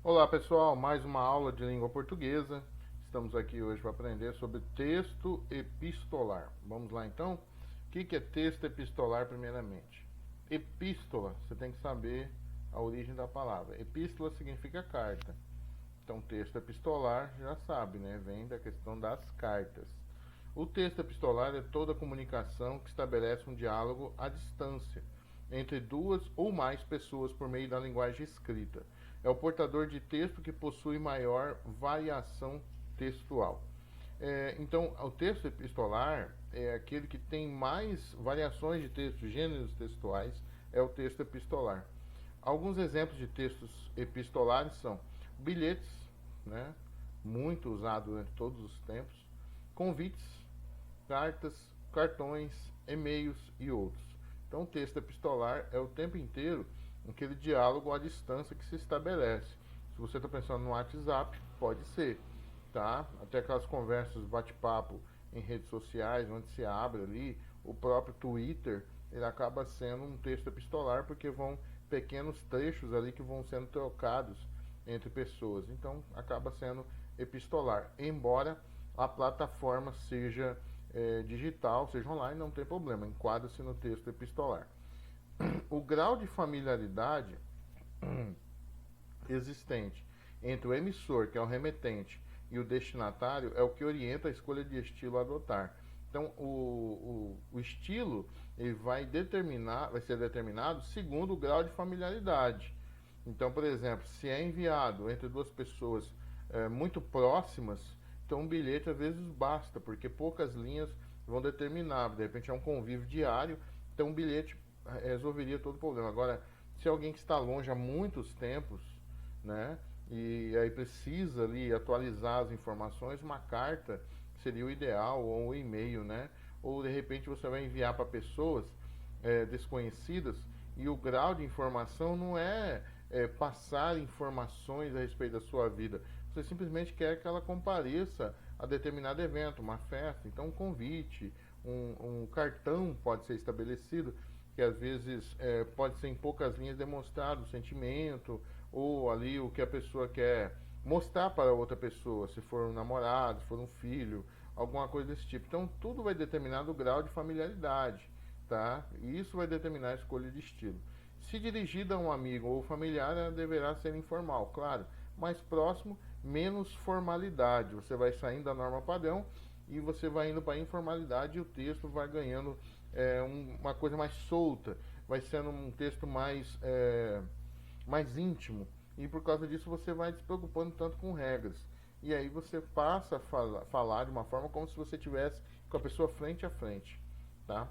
Olá pessoal, mais uma aula de língua portuguesa. Estamos aqui hoje para aprender sobre texto epistolar. Vamos lá então? O que é texto epistolar primeiramente? Epístola, você tem que saber a origem da palavra. Epístola significa carta. Então texto epistolar, já sabe, né? Vem da questão das cartas. O texto epistolar é toda comunicação que estabelece um diálogo à distância entre duas ou mais pessoas por meio da linguagem escrita. É o portador de texto que possui maior variação textual. Então, o texto epistolar é aquele que tem mais variações de texto, gêneros textuais, é o texto epistolar. Alguns exemplos de textos epistolares são bilhetes, né, muito usado durante todos os tempos, convites, cartas, cartões, e-mails e outros. Então, o texto epistolar é o tempo inteiro aquele diálogo à distância que se estabelece. Se você está pensando no WhatsApp, pode ser, tá? Até aquelas conversas, bate-papo em redes sociais, onde se abre ali, o próprio Twitter, ele acaba sendo um texto epistolar, porque vão pequenos trechos ali que vão sendo trocados entre pessoas. Então, acaba sendo epistolar. Embora a plataforma seja digital, seja online, não tem problema, enquadra-se no texto epistolar. O grau de familiaridade existente entre o emissor, que é o remetente, e o destinatário é o que orienta a escolha de estilo a adotar. Então, o estilo ele vai ser determinado segundo o grau de familiaridade. Então, por exemplo, se é enviado entre duas pessoas muito próximas, então um bilhete às vezes basta, porque poucas linhas vão determinar. De repente é um convívio diário, então um bilhete resolveria todo o problema. Agora, se alguém que está longe há muitos tempos, né, e aí precisa ali atualizar as informações, uma carta seria o ideal, ou um e-mail, né? Ou de repente você vai enviar para pessoas desconhecidas e o grau de informação não é passar informações a respeito da sua vida. Você simplesmente quer que ela compareça a determinado evento, uma festa. Então, um convite, um cartão pode ser estabelecido, que às vezes pode ser em poucas linhas demonstrado o sentimento ou ali o que a pessoa quer mostrar para outra pessoa, se for um namorado, se for um filho, alguma coisa desse tipo. Então, tudo vai determinar o grau de familiaridade, tá? E isso vai determinar a escolha de estilo. Se dirigida a um amigo ou familiar, ela deverá ser informal, claro. Mais próximo, menos formalidade. Você vai saindo da norma padrão e você vai indo para a informalidade e o texto vai ganhando uma coisa mais solta, vai sendo um texto mais íntimo. E por causa disso você vai se preocupando tanto com regras. E aí você passa a falar de uma forma como se você tivesse com a pessoa frente a frente, tá?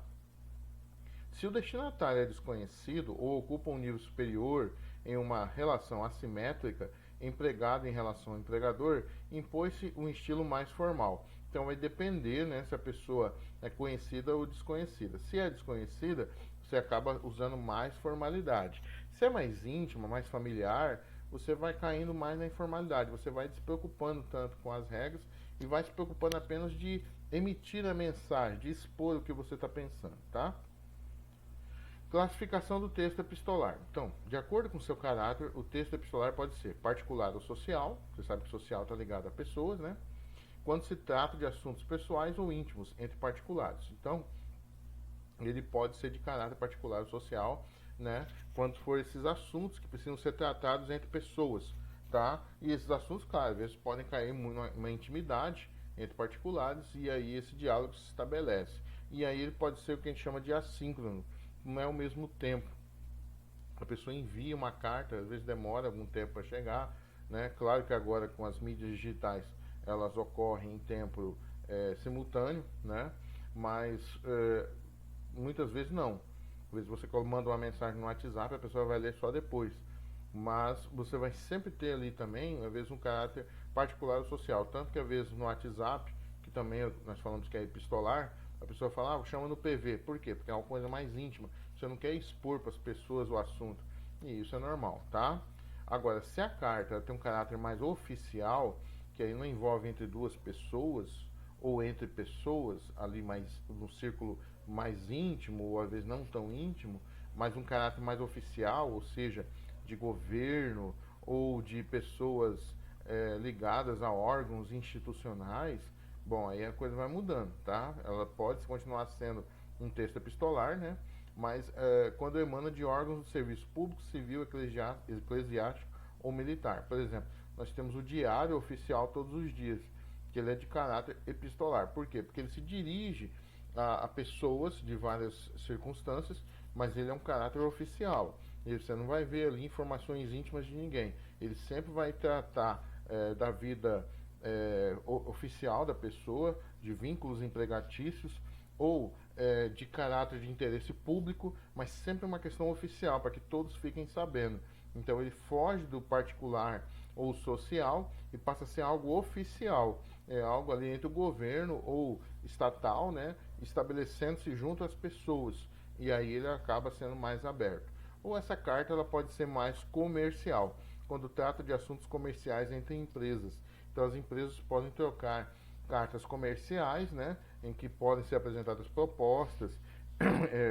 Se o destinatário é desconhecido ou ocupa um nível superior em uma relação assimétrica, empregado em relação ao empregador, impõe-se um estilo mais formal. Então vai depender, né, se a pessoa é conhecida ou desconhecida. Se é desconhecida, você acaba usando mais formalidade. Se é mais íntima, mais familiar, você vai caindo mais na informalidade. Você vai se preocupando tanto com as regras e vai se preocupando apenas de emitir a mensagem, de expor o que você está pensando, tá? Classificação do texto epistolar. Então, de acordo com o seu caráter, o texto epistolar pode ser particular ou social. Você sabe que social está ligado a pessoas, né? Quando se trata de assuntos pessoais ou íntimos entre particulares. Então, ele pode ser de caráter particular ou social, né? Quando for esses assuntos que precisam ser tratados entre pessoas, tá? E esses assuntos, claro, às vezes podem cair numa intimidade entre particulares e aí esse diálogo se estabelece. E aí ele pode ser o que a gente chama de assíncrono, não é ao mesmo tempo. A pessoa envia uma carta, às vezes demora algum tempo para chegar, né? Claro que agora com as mídias digitais elas ocorrem em tempo simultâneo, né? Mas muitas vezes não. Às vezes você manda uma mensagem no WhatsApp, a pessoa vai ler só depois. Mas você vai sempre ter ali também, às vezes, um caráter particular ou social. Tanto que às vezes no WhatsApp, que também nós falamos que é epistolar, a pessoa fala, chama no PV. Por quê? Porque é uma coisa mais íntima. Você não quer expor para as pessoas o assunto. E isso é normal, tá? Agora, se a carta tem um caráter mais oficial, que aí não envolve entre duas pessoas, ou entre pessoas ali mais no círculo mais íntimo, ou às vezes não tão íntimo, mas um caráter mais oficial, ou seja, de governo ou de pessoas ligadas a órgãos institucionais, bom, aí a coisa vai mudando, tá? Ela pode continuar sendo um texto epistolar, né? Mas quando emana de órgãos do serviço público, civil, eclesiástico ou militar. Por exemplo, nós temos o diário oficial todos os dias, que ele é de caráter epistolar. Por quê? Porque ele se dirige a pessoas de várias circunstâncias, mas ele é um caráter oficial. E você não vai ver ali informações íntimas de ninguém. Ele sempre vai tratar da vida oficial da pessoa, de vínculos empregatícios ou de caráter de interesse público, mas sempre uma questão oficial, para que todos fiquem sabendo. Então ele foge do particular ou social e passa a ser algo oficial, é algo ali entre o governo ou estatal, né, estabelecendo-se junto às pessoas, e aí ele acaba sendo mais aberto. Ou essa carta ela pode ser mais comercial, quando trata de assuntos comerciais entre empresas. Então as empresas podem trocar cartas comerciais, né, em que podem ser apresentadas propostas,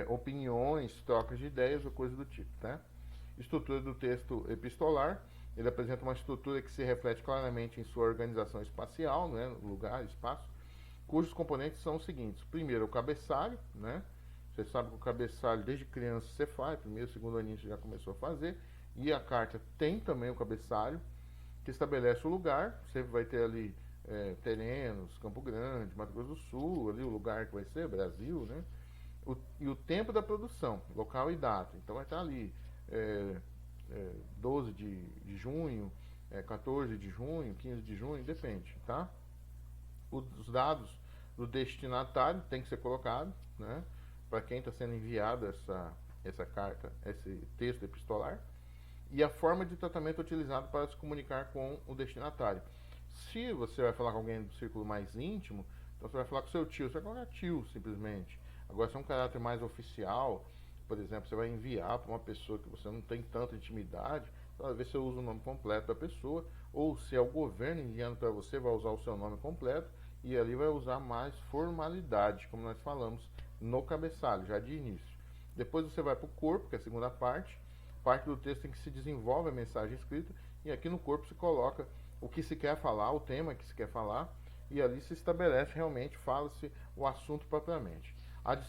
opiniões, trocas de ideias ou coisa do tipo, né? Estrutura do texto epistolar, ele apresenta uma estrutura que se reflete claramente em sua organização espacial, né, lugar, espaço, cujos componentes são os seguintes. Primeiro, o cabeçalho, né? Você sabe que o cabeçalho, desde criança, você faz, primeiro, segundo aninho você já começou a fazer, e a carta tem também o cabeçalho, que estabelece o lugar, sempre vai ter ali Terenos, Campo Grande, Mato Grosso do Sul, ali o lugar que vai ser, Brasil, né? E o tempo da produção, local e data. Então vai estar ali 12 de junho, 14 de junho, 15 de junho, depende, tá? Os dados do destinatário tem que ser colocado, né? Para quem está sendo enviado essa carta, esse texto epistolar, e a forma de tratamento utilizado para se comunicar com o destinatário. Se você vai falar com alguém do círculo mais íntimo, então você vai falar com seu tio, você vai colocar tio simplesmente. Agora, se é um caráter mais oficial, por exemplo, você vai enviar para uma pessoa que você não tem tanta intimidade, para ver se você usa o nome completo da pessoa, ou se é o governo enviando para você, vai usar o seu nome completo, e ali vai usar mais formalidade, como nós falamos no cabeçalho, já de início. Depois você vai para o corpo, que é a segunda parte do texto em que se desenvolve a mensagem escrita, e aqui no corpo se coloca o que se quer falar, o tema que se quer falar, e ali se estabelece realmente, fala-se o assunto propriamente.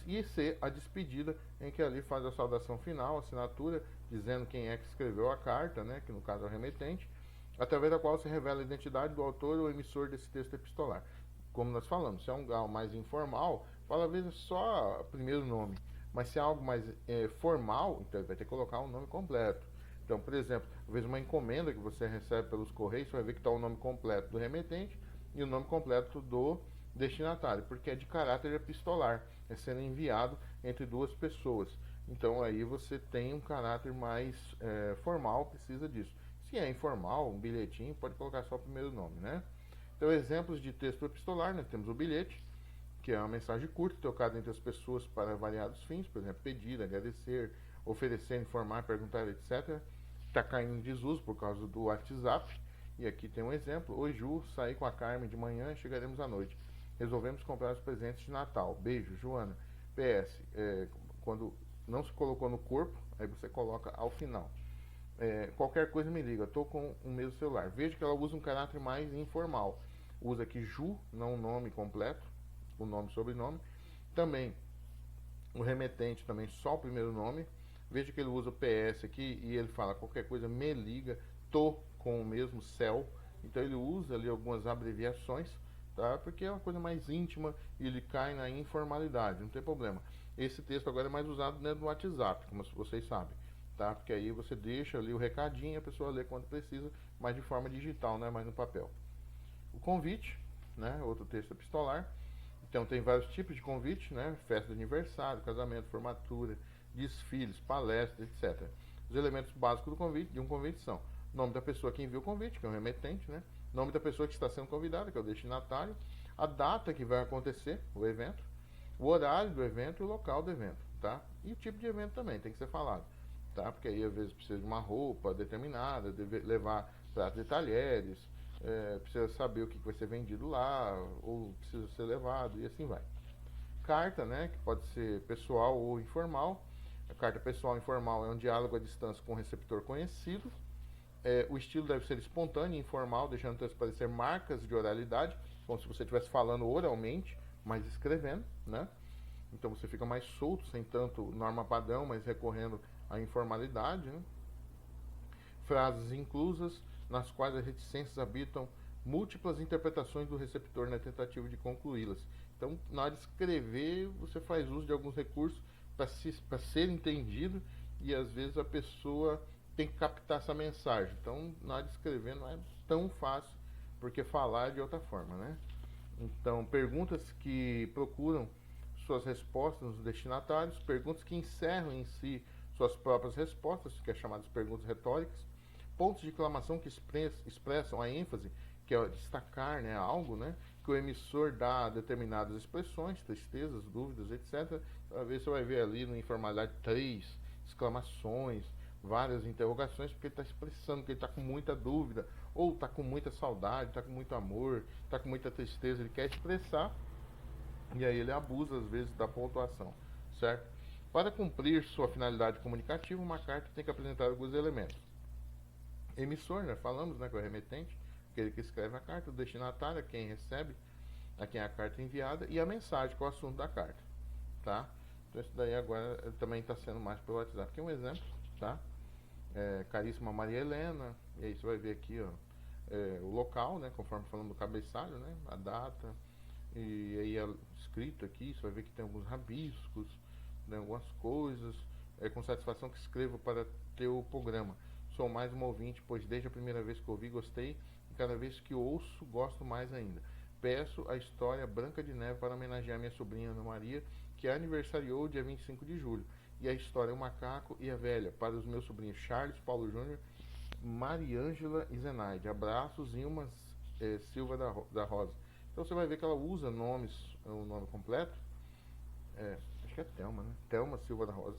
E ser a despedida, em que ali faz a saudação final, a assinatura, dizendo quem é que escreveu a carta, né, que no caso é o remetente, através da qual se revela a identidade do autor ou emissor desse texto epistolar. Como nós falamos, se é um grau mais informal, fala às vezes só o primeiro nome, mas se é algo mais formal, então ele vai ter que colocar o nome completo. Então, por exemplo, às vezes uma encomenda que você recebe pelos correios, você vai ver que está o nome completo do remetente e o nome completo do destinatário, porque é de caráter epistolar, é sendo enviado entre duas pessoas. Então aí você tem um caráter mais formal, precisa disso. Se é informal, um bilhetinho, pode colocar só o primeiro nome, né? Então, exemplos de texto epistolar, nós temos o bilhete, que é uma mensagem curta, trocada entre as pessoas para variados fins, por exemplo, pedir, agradecer, oferecer, informar, perguntar, etc. Está caindo em desuso por causa do WhatsApp. E aqui tem um exemplo. Oi, Ju, saí com a Carmen de manhã e chegaremos à noite. Resolvemos comprar os presentes de Natal. Beijo, Joana. PS, quando não se colocou no corpo, aí você coloca ao final. Qualquer coisa me liga, estou com o mesmo celular. Veja que ela usa um caráter mais informal. Usa aqui Ju, não o nome completo, o nome e sobrenome. Também o remetente, também só o primeiro nome. Veja que ele usa o PS aqui e ele fala qualquer coisa me liga, tô com o mesmo céu. Então ele usa ali algumas abreviações, tá? Porque é uma coisa mais íntima e ele cai na informalidade, não tem problema. Esse texto agora é mais usado dentro do WhatsApp, como vocês sabem, tá? Porque aí você deixa ali o recadinho e a pessoa lê quando precisa, mas de forma digital, não é mais no papel. O convite, né? Outro texto epistolar. Então tem vários tipos de convite, né? Festa de aniversário, casamento, formatura, desfiles, palestras, etc. Os elementos básicos de um convite são nome da pessoa que envia o convite, que é o remetente, né? Nome da pessoa que está sendo convidada, que é o destinatário, a data que vai acontecer, o evento, o horário do evento e o local do evento, tá? E o tipo de evento também tem que ser falado, tá? Porque aí às vezes precisa de uma roupa determinada, deve levar pratos e talheres, precisa saber o que vai ser vendido lá, ou precisa ser levado, e assim vai. Carta, né, que pode ser pessoal ou informal. A carta pessoal e informal é um diálogo à distância com um receptor conhecido. O estilo deve ser espontâneo e informal, deixando transparecer marcas de oralidade, como se você estivesse falando oralmente, mas escrevendo, né? Então você fica mais solto, sem tanto norma padrão, mas recorrendo à informalidade, né? Frases inclusas, nas quais as reticências habitam múltiplas interpretações do receptor na tentativa de concluí-las. Então, na hora de escrever, você faz uso de alguns recursos para ser entendido e às vezes a pessoa tem que captar essa mensagem. Então, na hora de escrever não é tão fácil, porque falar é de outra forma, né? Então, perguntas que procuram suas respostas nos destinatários, perguntas que encerram em si suas próprias respostas, que é chamadas perguntas retóricas, pontos de exclamação que expressam a ênfase, que é destacar, né, algo, né, que o emissor dá a determinadas expressões, tristezas, dúvidas, etc. Às vezes você vai ver ali na informalidade 3 exclamações, várias interrogações, porque ele está expressando que ele está com muita dúvida, ou está com muita saudade, está com muito amor, está com muita tristeza, ele quer expressar, e aí ele abusa às vezes da pontuação, certo? Para cumprir sua finalidade comunicativa, uma carta tem que apresentar alguns elementos. Emissor, né? Falamos, né, que é o remetente, aquele que escreve a carta, o destinatário, quem recebe, a quem a carta é enviada, e a mensagem, que é o assunto da carta, tá? Então isso daí agora também está sendo mais pelo WhatsApp. Aqui é um exemplo, tá? Caríssima Maria Helena, e aí você vai ver aqui, ó, o local, né, conforme falamos do cabeçalho, né, a data, e aí é escrito aqui, você vai ver que tem alguns rabiscos, né, algumas coisas, com satisfação que escrevo para teu programa. Sou mais um ouvinte, pois desde a primeira vez que ouvi, gostei, e cada vez que ouço, gosto mais ainda. Peço a história Branca de Neve para homenagear minha sobrinha Ana Maria, que aniversariou dia 25 de julho, e a história O Macaco e a Velha, para os meus sobrinhos Charles, Paulo Júnior, Mariângela e Zenaide. Abraços, Ilma Silva da Rosa. Então você vai ver que ela usa nomes, o nome completo, acho que é Thelma, né? Thelma Silva da Rosa.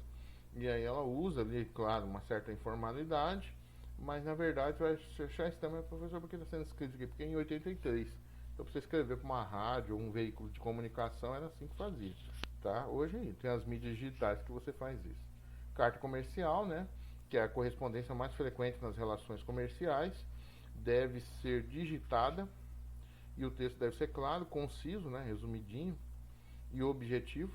E aí ela usa ali, claro, uma certa informalidade, mas na verdade vai achar esse tema, professor, porque está sendo escrito aqui, porque é em 83. Então para você escrever para uma rádio ou um veículo de comunicação era assim que fazia, tá? Hoje tem as mídias digitais que você faz isso. Carta comercial, né? Que é a correspondência mais frequente nas relações comerciais, deve ser digitada e o texto deve ser claro, conciso, né? Resumidinho e objetivo.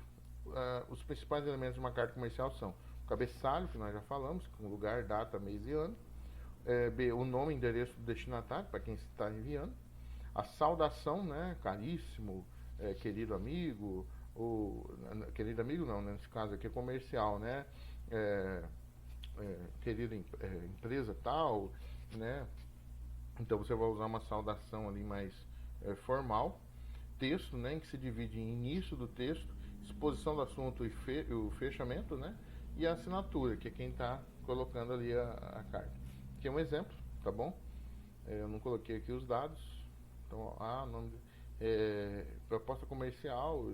Os principais elementos de uma carta comercial são o cabeçalho, que nós já falamos, com lugar, data, mês e ano. B, o nome e endereço do destinatário, para quem está enviando. A saudação, né? Caríssimo, querido amigo, ou querido amigo não, né? Nesse caso aqui é comercial, né? Querida empresa tal, né? Então você vai usar uma saudação ali mais formal. Texto, né? Em que se divide em início do texto, exposição do assunto e o fechamento, né? E a assinatura, que é quem está colocando ali a carta. Aqui é um exemplo, tá bom? Eu não coloquei aqui os dados. Então, nome proposta comercial.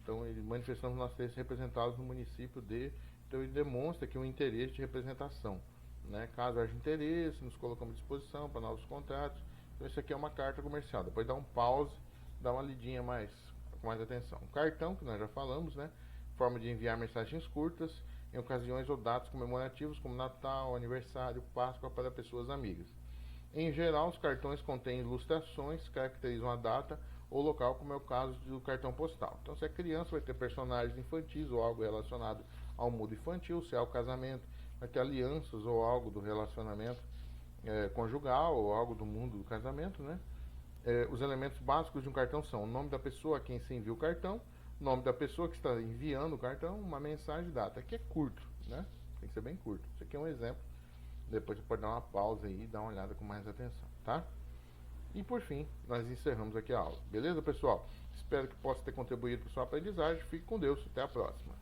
Então, ele manifestamos nossos interesses representados no município de. Então, ele demonstra aqui um interesse de representação, né? Caso haja interesse, nos colocamos à disposição para novos contratos. Então, isso aqui é uma carta comercial. Depois dá um pause, dá uma lidinha com mais atenção. Um cartão, que nós já falamos, né? Forma de enviar mensagens curtas em ocasiões ou datas comemorativos, como Natal, aniversário, Páscoa, para pessoas amigas. Em geral, os cartões contêm ilustrações que caracterizam a data ou local, como é o caso do cartão postal. Então, se é criança, vai ter personagens infantis ou algo relacionado ao mundo infantil. Se é o casamento, vai ter alianças ou algo do relacionamento conjugal ou algo do mundo do casamento, né? Os elementos básicos de um cartão são o nome da pessoa a quem se envia o cartão, o nome da pessoa que está enviando o cartão, uma mensagem e data. Aqui é curto, né? Tem que ser bem curto. Isso aqui é um exemplo. Depois você pode dar uma pausa aí e dar uma olhada com mais atenção, tá? E por fim, nós encerramos aqui a aula. Beleza, pessoal? Espero que possa ter contribuído para a sua aprendizagem. Fique com Deus. Até a próxima.